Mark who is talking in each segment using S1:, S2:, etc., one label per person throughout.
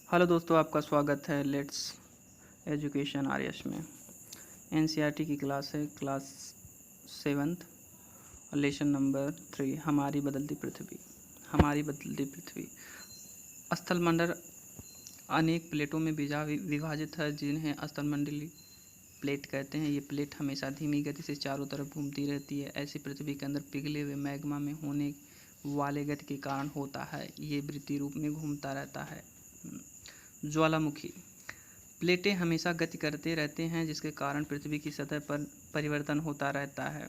S1: Hello दोस्तों, आपका स्वागत है लेट्स एजुकेशन आर्यस में। एनसीईआरटी की क्लास है, क्लास 7th, लेसन नंबर 3, हमारी बदलती पृथ्वी। हमारी बदलती पृथ्वी स्थलमंडल अनेक प्लेटों में विभाजित है, जिन्हें स्थलमंडलीय प्लेट कहते हैं। ये प्लेट हमेशा धीमी गति से चारों तरफ घूमती रहती है। ऐसी पृथ्वी के अंदर पिघले हुए मैग्मा में होने वाले गति के कारण होता है। ये वृत्तीय रूप में घूमता रहता है। ज्वालामुखी प्लेटें हमेशा गति करते रहते हैं, जिसके कारण पृथ्वी की सतह पर परिवर्तन होता रहता है।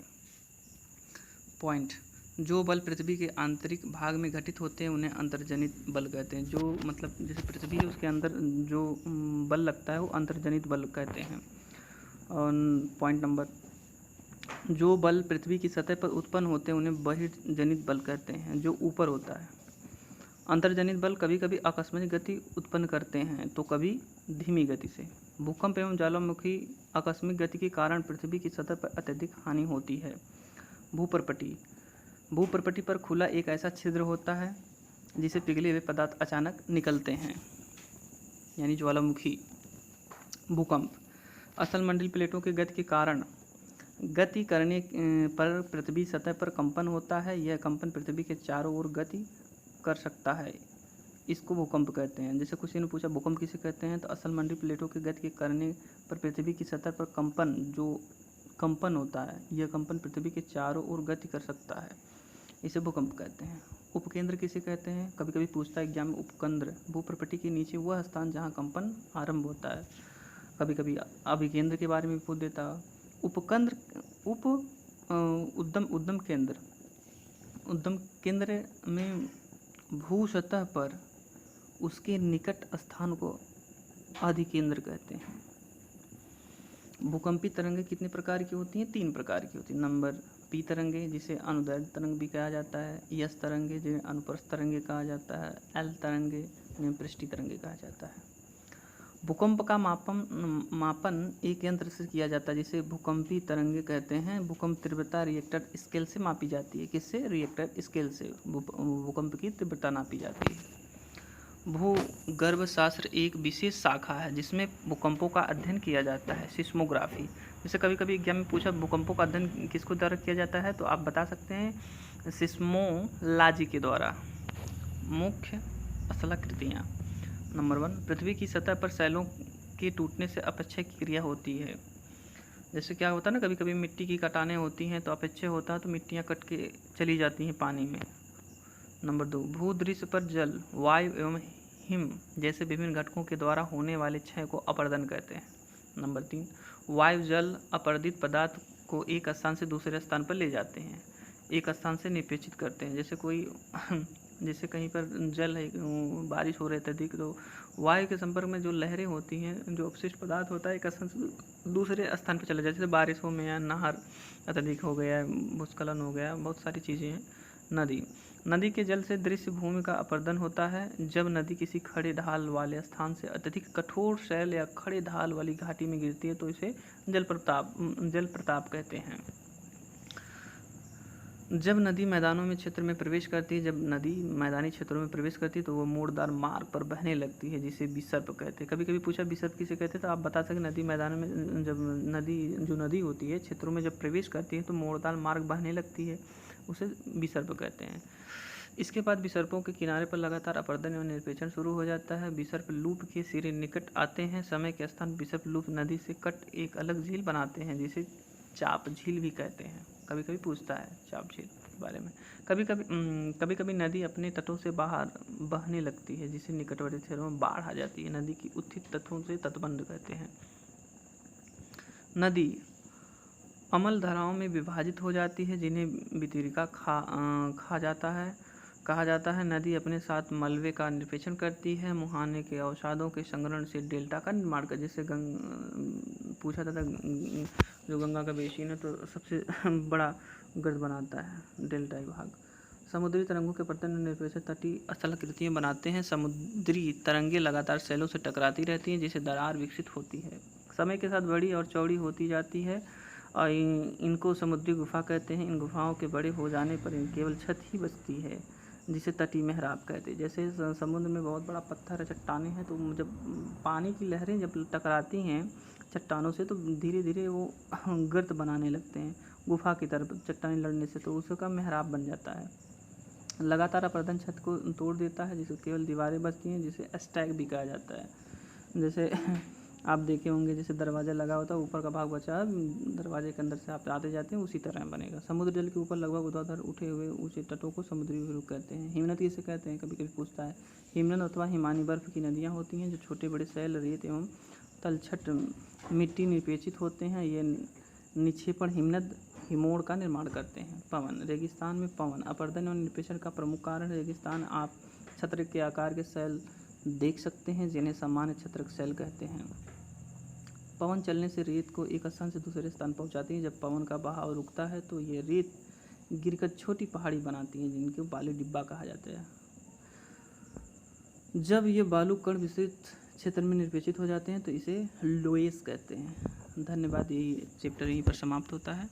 S1: पॉइंट: जो बल पृथ्वी के आंतरिक भाग में घटित होते हैं उन्हें अंतर्जनित बल कहते हैं। जो मतलब जैसे पृथ्वी है उसके अंदर जो बल लगता है वो अंतर्जनित बल कहते हैं। और पॉइंट नंबर: जो बल पृथ्वी की सतह पर उत्पन्न होते हैं उन्हें बहिर्जनित बल कहते हैं, जो ऊपर होता है। अंतर्जनित बल कभी कभी आकस्मिक गति उत्पन्न करते हैं तो कभी धीमी गति से। भूकंप एवं ज्वालामुखी आकस्मिक गति के कारण पृथ्वी की सतह पर अत्यधिक हानि होती है। भूपर्पटी भूपर्पटी पर खुला एक ऐसा छिद्र होता है जिसे पिघले हुए पदार्थ अचानक निकलते हैं, यानी ज्वालामुखी। भूकंप स्थलमंडलीय प्लेटों के गति के कारण गति करने पर पृथ्वी सतह पर कंपन होता है। यह कंपन पृथ्वी के चारों ओर गति कर सकता है, इसको भूकंप कहते हैं। जैसे किसी ने पूछा भूकंप किसे कहते हैं, तो स्थलमंडलीय प्लेटों के गति के करने पर पृथ्वी की सतह पर कंपन होता है, यह कंपन पृथ्वी के चारों ओर गति कर सकता है, इसे भूकंप कहते हैं। उपकेंद्र किसे कहते हैं, कभी कभी पूछता है एग्जाम में। उपकेंद्र भूप्रपटी के नीचे वह स्थान जहाँ कंपन आरंभ होता है। कभी कभी अभिकेंद्र के बारे में पूछ देता। उपकेंद्र उद्गम केंद्र में भू सतह पर उसके निकट स्थान को अधिकेंद्र कहते हैं। भूकंपी तरंगें कितने प्रकार की होती हैं? 3 प्रकार की होती हैं। नंबर: पी तरंगे, जिसे अनुदैर्ध्य तरंग भी कहा जाता है। यस तरंगे, जिन्हें अनुप्रस्थ तरंगे कहा जाता है। एल तरंगे, जिन्हें पृष्ठीय तरंगे कहा जाता है। भूकंप का मापन एक यंत्र से किया जाता है जिसे भूकंपी तरंगे कहते हैं। भूकंप तीव्रता रिएक्टर स्केल से मापी जाती है। किससे? रिएक्टर स्केल से भूकंप की तीव्रता नापी जाती है। भूगर्भशास्त्र एक विशेष शाखा है जिसमें भूकंपों का अध्ययन किया जाता है। सिस्मोग्राफी, जैसे कभी कभी एग्जाम में पूछा भूकंपों का अध्ययन किसको द्वारा किया जाता है, तो आप बता सकते हैं सिस्मोलॉजी के द्वारा। मुख्य स्थलाकृतियाँ: नंबर 1, पृथ्वी की सतह पर शैलों के टूटने से अपक्षय की क्रिया होती है। जैसे क्या होता है ना, कभी कभी मिट्टी की कटानें होती हैं तो अपक्षय होता है, तो मिट्टियाँ कट के चली जाती हैं पानी में। नंबर 2, भूदृश्य पर जल, वायु एवं हिम जैसे विभिन्न घटकों के द्वारा होने वाले क्षय को अपर्दन कहते हैं। नंबर 3, वायु जल अपरदित पदार्थ को एक स्थान से दूसरे स्थान पर ले जाते हैं, एक स्थान से निपेक्षित करते हैं। जैसे कहीं पर जल है, बारिश हो रही है अधिक, तो वायु के संपर्क में जो लहरें होती हैं, जो अपशिष्ट पदार्थ होता है, एक स्थान से दूसरे स्थान पर चले जाते हैं। जैसे बारिशों में या नहर अत्यधिक हो गया, भूस्खलन हो गया, बहुत सारी चीज़ें हैं। नदी के जल से दृश्य भूमि का अपरदन होता है। जब नदी किसी खड़े ढाल वाले स्थान से अत्यधिक कठोर शैल या खड़े ढाल वाली घाटी में गिरती है तो इसे जल प्रताप कहते हैं। जब नदी मैदानों में क्षेत्र में प्रवेश करती है, जब नदी मैदानी क्षेत्रों में प्रवेश करती है तो वह मोड़दार मार्ग पर बहने लगती है, जिसे विसर्प कहते हैं। कभी कभी पूछा विसर्प किसे कहते हैं, तो आप बता सकें नदी मैदानों में जब नदी होती है क्षेत्रों में जब प्रवेश करती है तो मोड़दार मार्ग बहने लगती है, उसे विसर्प कहते हैं। इसके बाद विसर्पों के किनारे पर लगातार अपरदन एवं निरपेचन शुरू हो जाता है। विसर्प लूप के सिरे निकट आते हैं। समय के स्थान विसर्प लूप नदी से कट एक अलग झील बनाते हैं, जिसे चाप झील भी कहते हैं। कभी कभी पूछता है चाप झील के बारे में। कभी कभी नदी अपने तटों से बाहर बहने लगती है, जिससे निकटवर्ती क्षेत्रों में बाढ़ आ जाती है। नदी की उत्थित तटों से तटबंध कहते हैं। नदी अम्ल धाराओं में विभाजित हो जाती है, जिन्हें वितरिका कहा जाता है। नदी अपने साथ मलबे का निरपेचन करती है। मुहाने के अवसादों के संग्रहण से डेल्टा का निर्माण कर, जैसे पूछा था जो गंगा का बेसिन है तो सबसे बड़ा गर्त बनाता है डेल्टा भाग। समुद्री तरंगों के पतन में निरपेक्ष तटीय स्थलाकृतियाँ बनाते हैं। समुद्री तरंगें लगातार शैलों से टकराती रहती हैं, जिससे दरार विकसित होती है। समय के साथ बड़ी और चौड़ी होती जाती है और इनको समुद्री गुफा कहते हैं। इन गुफाओं के बड़े हो जाने पर केवल छत ही बचती है। जिसे तटीय मेहराब कहते हैं। जैसे समुद्र में बहुत बड़ा पत्थर है, चट्टानें हैं, तो जब पानी की लहरें जब टकराती हैं चट्टानों से तो धीरे धीरे वो गर्त बनाने लगते हैं गुफा की तरफ चट्टानें लड़ने से, तो उसका मेहराब बन जाता है। लगातार अपरदन छत को तोड़ देता है जिससे केवल दीवारें बचती हैं, जिसे स्टैग भी कहा जाता है। जैसे आप देखे होंगे जैसे दरवाज़ा लगा होता है, ऊपर का भाग बचा, दरवाजे के अंदर से आप आते जाते हैं, उसी तरह बनेगा। समुद्र जल के ऊपर लगभग उधर उठे हुए ऊंचे तटों को समुद्री विरूप कहते हैं। हिमनद किसे कहते हैं, कभी कभी पूछता है। हिमनद अथवा हिमानी बर्फ़ की नदियाँ होती हैं जो छोटे बड़े शैल, रेत एवं तलछट मिट्टी निपेचित होते हैं। ये निक्षेपण हिमनद हिमोड़ का निर्माण करते हैं। पवन, रेगिस्तान में पवन अपरदन और निपेषण का प्रमुख कारण। रेगिस्तान आप छत्र के आकार के शैल देख सकते हैं जिन्हें सामान्य छत्रक शैल कहते हैं। पवन चलने से रेत को एक स्थान से दूसरे स्थान पहुंचाती है। जब पवन का बहाव रुकता है तो ये रेत गिरकर छोटी पहाड़ी बनाती है जिनको बालू डिब्बा कहा जाता है। जब ये बालू कण विस्तृत क्षेत्र में निर्पेचित हो जाते हैं तो इसे लोएस कहते हैं। धन्यवाद। यही चैप्टर यहीं पर समाप्त होता है।